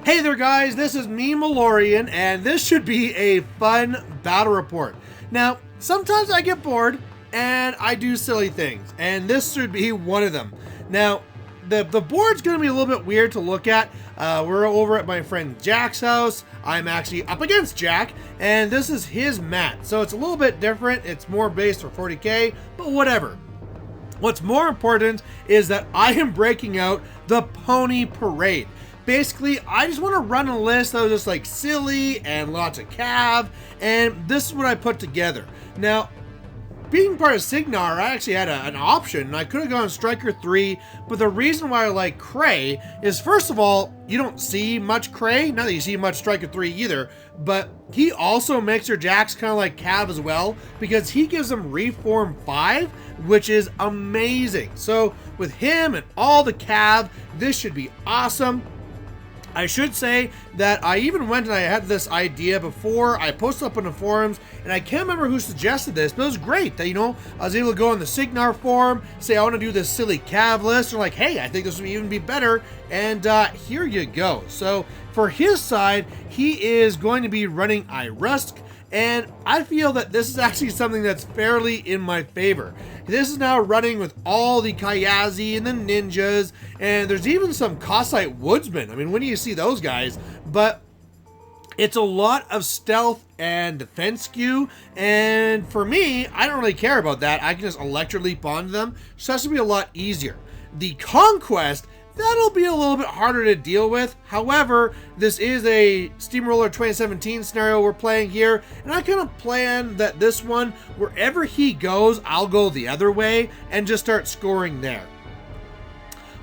Hey there guys, this is me, Malorian, and this should be a fun battle report. Now, sometimes I get bored and I do silly things, and this should be one of them. Now, the board's going to be a little bit weird to look at. We're over at my friend Jack's house. I'm actually up against Jack, and this is his mat. So it's a little bit different. It's more based for 40k, but whatever. What's more important is that I am breaking out the Pony Parade. Basically, I just want to run a list that was just like silly and lots of cav, and this is what I put together. Now, being part of Signar, I actually had an option. I could have gone Striker 3, but the reason why I like Kraye is, first of all, you don't see much Kraye. Not that you see much Striker 3 either, but he also makes your Jacks kind of like Cav as well, because he gives them Reform 5, which is amazing. So with him and all the Cav, this should be awesome. I should say that I even went and I had this idea before. I posted up on the forums, and I can't remember who suggested this, but it was great that, you know, I was able to go on the Signar forum, say I want to do this silly Cav list, and like, hey, I think this would even be better, and here you go. So for his side, he is going to be running Irusk, and I feel that this is actually something that's fairly in my favor. This is now running with all the Kayazi and the ninjas, and there's even some Cossite woodsmen. I mean, when do you see those guys? But it's a lot of stealth and defense skew, and for me, I don't really care about that. I can just electro leap onto them, so that's gonna be a lot easier. The Conquest, that'll be a little bit harder to deal with. However, this is a Steamroller 2017 scenario we're playing here, and I kind of plan that this one, wherever he goes, I'll go the other way and just start scoring there.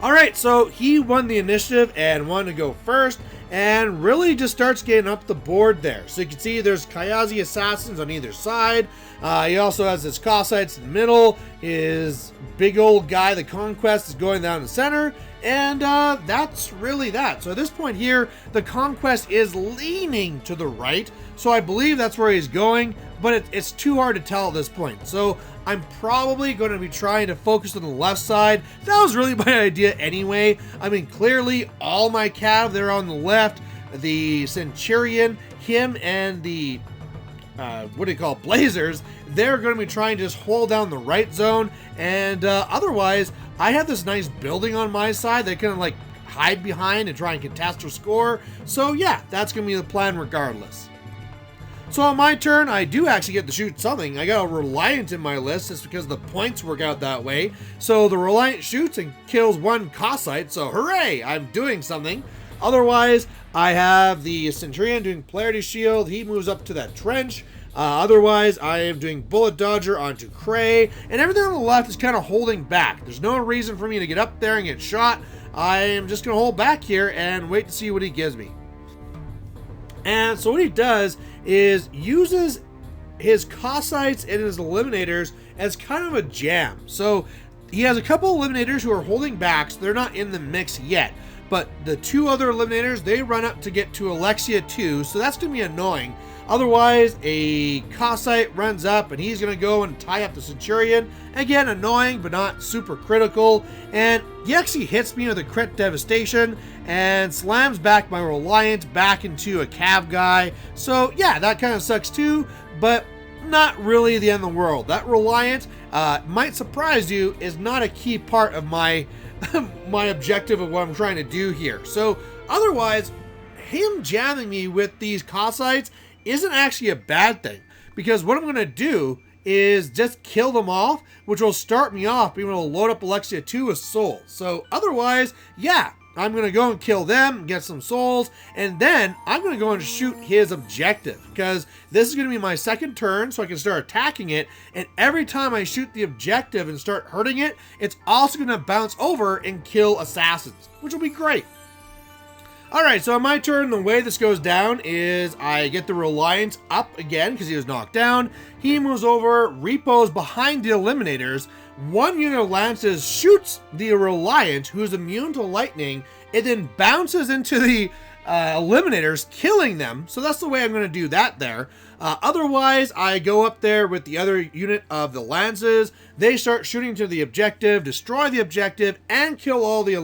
Alright, so he won the initiative and wanted to go first, and really just starts getting up the board there. So you can see there's Kayazi assassins on either side. He also has his Cossites in the middle. His big old guy, the Conquest, is going down the center. And that's really that. So at this point here, the Conquest is leaning to the right. So I believe that's where he's going, but it's too hard to tell at this point. So I'm probably going to be trying to focus on the left side. That was really my idea anyway. I mean, clearly all my cav, they're on the left. The Centurion, him and the Blazers, they're going to be trying to just hold down the right zone, and otherwise I have this nice building on my side they can like hide behind and try and contest or score. So yeah, that's going to be the plan regardless. So on my turn, I do actually get to shoot something. I got a Reliant in my list just because the points work out that way. So the Reliant shoots and kills one Cossite, so hooray, I'm doing something. Otherwise, I have the Centurion doing Polarity Shield. He moves up to that trench. Otherwise, I am doing Bullet Dodger onto Kraye, and everything on the left is kind of holding back. There's no reason for me to get up there and get shot. I am just going to hold back here and wait to see what he gives me. And so what he does is uses his Cossites and his Eliminators as kind of a jam. So he has a couple Eliminators who are holding back, so they're not in the mix yet. But the two other Eliminators, they run up to get to Alexia 2, so that's going to be annoying. Otherwise, a Cossite runs up and he's going to go and tie up the Centurion. Again, annoying, but not super critical. And he actually hits me with a crit devastation and slams back my Reliant back into a Cav guy. So yeah, that kind of sucks too, but not really the end of the world. That Reliant, might surprise you, is not a key part of my my objective of what I'm trying to do here. So otherwise, him jamming me with these Cossites isn't actually a bad thing, because what I'm going to do is just kill them off, which will start me off being able to load up Alexia 2 with souls. So otherwise, yeah, I'm going to go and kill them, get some souls, and then I'm going to go and shoot his objective, because this is going to be my second turn, so I can start attacking it, and every time I shoot the objective and start hurting it, it's also going to bounce over and kill assassins, which will be great. Alright, so on my turn, the way this goes down is I get the Reliant up again because he was knocked down. He moves over, repos behind the Eliminators. One unit of Lances shoots the Reliant, who's immune to lightning. It then bounces into the eliminators, killing them. So that's the way I'm going to do that there. Otherwise, I go up there with the other unit of the lances. They start shooting to the objective, destroy the objective, and kill all the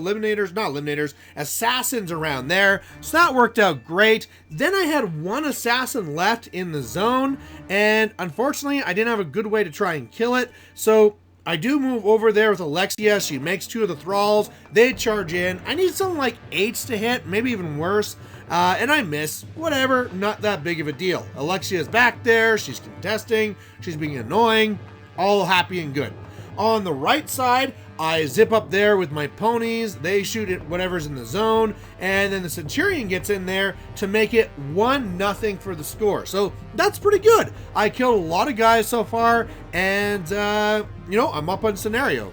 assassins around there. So that worked out great. Then I had one assassin left in the zone, and unfortunately, I didn't have a good way to try and kill it. So I do move over there with Alexia. She makes two of the thralls. They charge in. I need something like 8s to hit, maybe even worse. And I miss. Whatever, not that big of a deal. Alexia's back there. She's contesting. She's being annoying. All happy and good. On the right side, I zip up there with my ponies. They shoot at whatever's in the zone. And then the Centurion gets in there to make it 1-0 for the score. So that's pretty good. I killed a lot of guys so far. And, I'm up on scenario.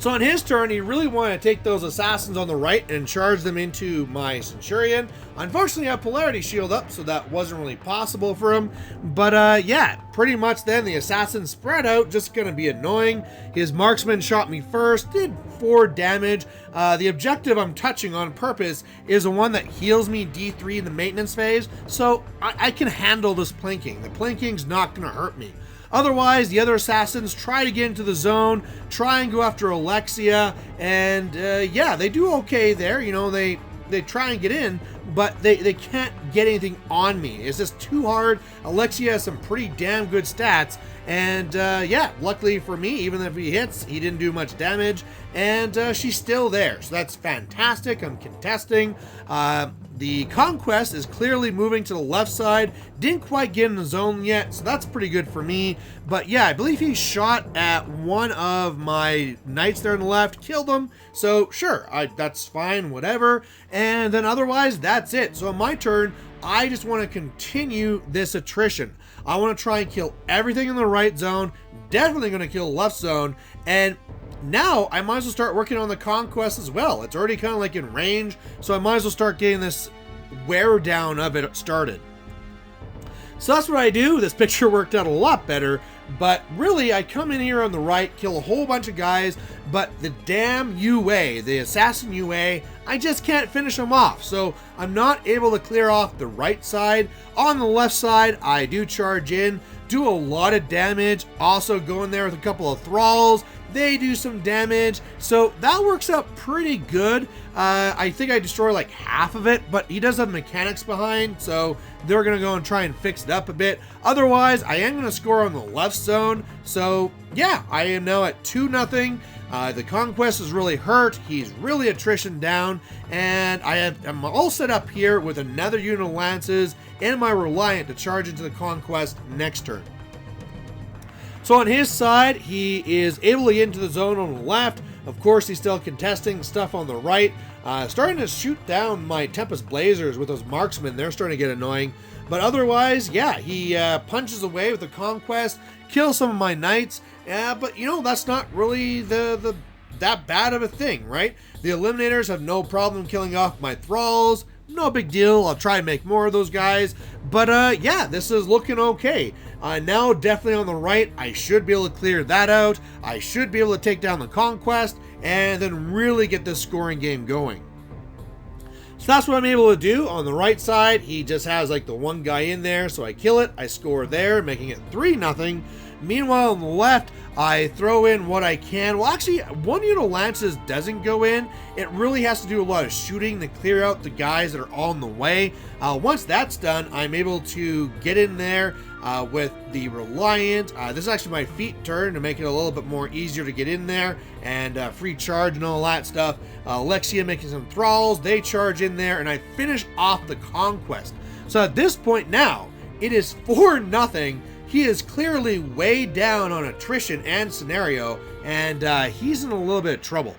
So on his turn, he really wanted to take those assassins on the right and charge them into my Centurion. Unfortunately, I have Polarity Shield up, so that wasn't really possible for him. But yeah, pretty much then the assassin spread out, just going to be annoying. His marksman shot me first, did 4 damage. The objective I'm touching on purpose is the one that heals me D3 in the maintenance phase, so I can handle this plinking. The plinking's not going to hurt me. Otherwise, the other assassins try to get into the zone, try and go after Alexia, and yeah, they do okay there. They try and get in, but they can't get anything on me. It's just too hard. Alexia has some pretty damn good stats, and yeah, luckily for me, even if he hits, he didn't do much damage, and she's still there, so that's fantastic. I'm contesting. The Conquest is clearly moving to the left side. Didn't quite get in the zone yet, so that's pretty good for me. But yeah, I believe he shot at one of my knights there on the left, killed him. So sure, that's fine, whatever. And then otherwise, that's it. So on my turn, I just want to continue this attrition. I want to try and kill everything in the right zone. Definitely going to kill the left zone. And now I might as well start working on the Conquest as well. It's already kind of like in range, so I might as well start getting this wear down of it started. So that's what I do. This picture worked out a lot better, but really I come in here on the right, kill a whole bunch of guys, but the damn UA, the assassin UA, I just can't finish them off. So I'm not able to clear off the right side. On the left side, I do charge in, do a lot of damage, also go in there with a couple of thralls. They do some damage, so that works out pretty good. I think I destroy like half of it, but he does have mechanics behind, so they're going to go and try and fix it up a bit. Otherwise, I am going to score on the left zone, so yeah, I am now at 2-0. The Conquest is really hurt. He's really attrition down, and I'm all set up here with another unit of lances and my Reliant to charge into the Conquest next turn. So on his side, he is able to get into the zone on the left. Of course, he's still contesting stuff on the right. Starting to shoot down my Tempest Blazers with those marksmen. They're starting to get annoying. But otherwise, yeah, he punches away with the Conquest, kills some of my knights. But, that's not really that bad of a thing, right? The Eliminators have no problem killing off my Thralls. No big deal. I'll try and make more of those guys. But yeah, this is looking okay. Now definitely on the right, I should be able to clear that out. I should be able to take down the Conquest and then really get this scoring game going. So that's what I'm able to do. On the right side, he just has like the one guy in there, so I kill it. I score there, making it 3-0. Meanwhile, on the left, I throw in what I can. Well, actually, one unit of lances doesn't go in. It really has to do a lot of shooting to clear out the guys that are on the way. Once that's done, I'm able to get in there with the Reliant. This is actually my feet turn to make it a little bit more easier to get in there, and free charge and all that stuff. Alexia making some thralls. They charge in there, and I finish off the Conquest. So at this point now, it is 4-0. He is clearly way down on attrition and scenario, and he's in a little bit of trouble.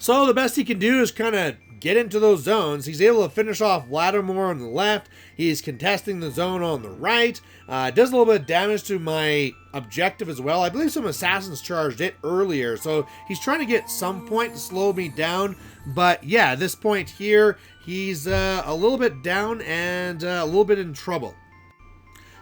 So the best he can do is kind of get into those zones. He's able to finish off Lattimore on the left. He's contesting the zone on the right. Does a little bit of damage to my objective as well. I believe some assassins charged it earlier, so he's trying to get some point to slow me down. But yeah, at this point here, he's a little bit down and a little bit in trouble.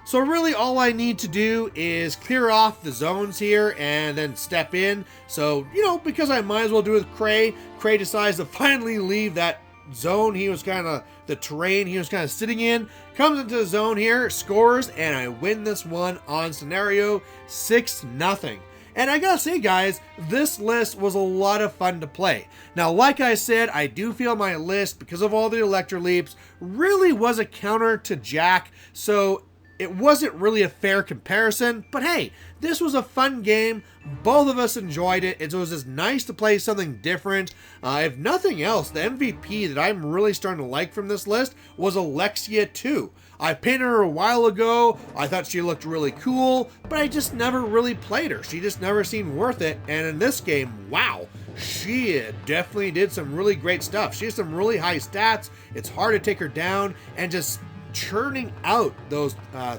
So really all I need to do is clear off the zones here and then step in. So, because I might as well do it with Kraye. Kraye decides to finally leave that zone he was kind of, the terrain he was kind of sitting in. Comes into the zone here, scores, and I win this one on scenario 6-0. And I gotta say, guys, this list was a lot of fun to play. Now, like I said, I do feel my list, because of all the Electro Leaps, really was a counter to Jack, so it wasn't really a fair comparison. But hey, this was a fun game. Both of us enjoyed it. It was just nice to play something different. If nothing else, the MVP that I'm really starting to like from this list was Alexia2. I painted her a while ago. I thought she looked really cool, but I just never really played her. She just never seemed worth it. And in this game, wow, she definitely did some really great stuff. She has some really high stats. It's hard to take her down, and just churning out those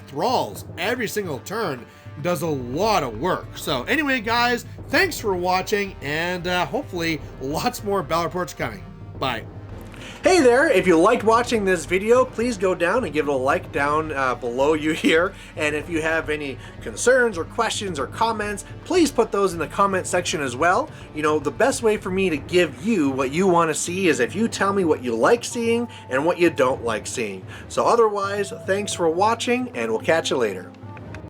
thralls every single turn does a lot of work. So anyway, guys, thanks for watching, and hopefully lots more battle reports coming. Bye. Hey there, if you liked watching this video, please go down and give it a like down below you here. And if you have any concerns or questions or comments, please put those in the comment section as well. You know, the best way for me to give you what you want to see is if you tell me what you like seeing and what you don't like seeing. So otherwise, thanks for watching, and we'll catch you later.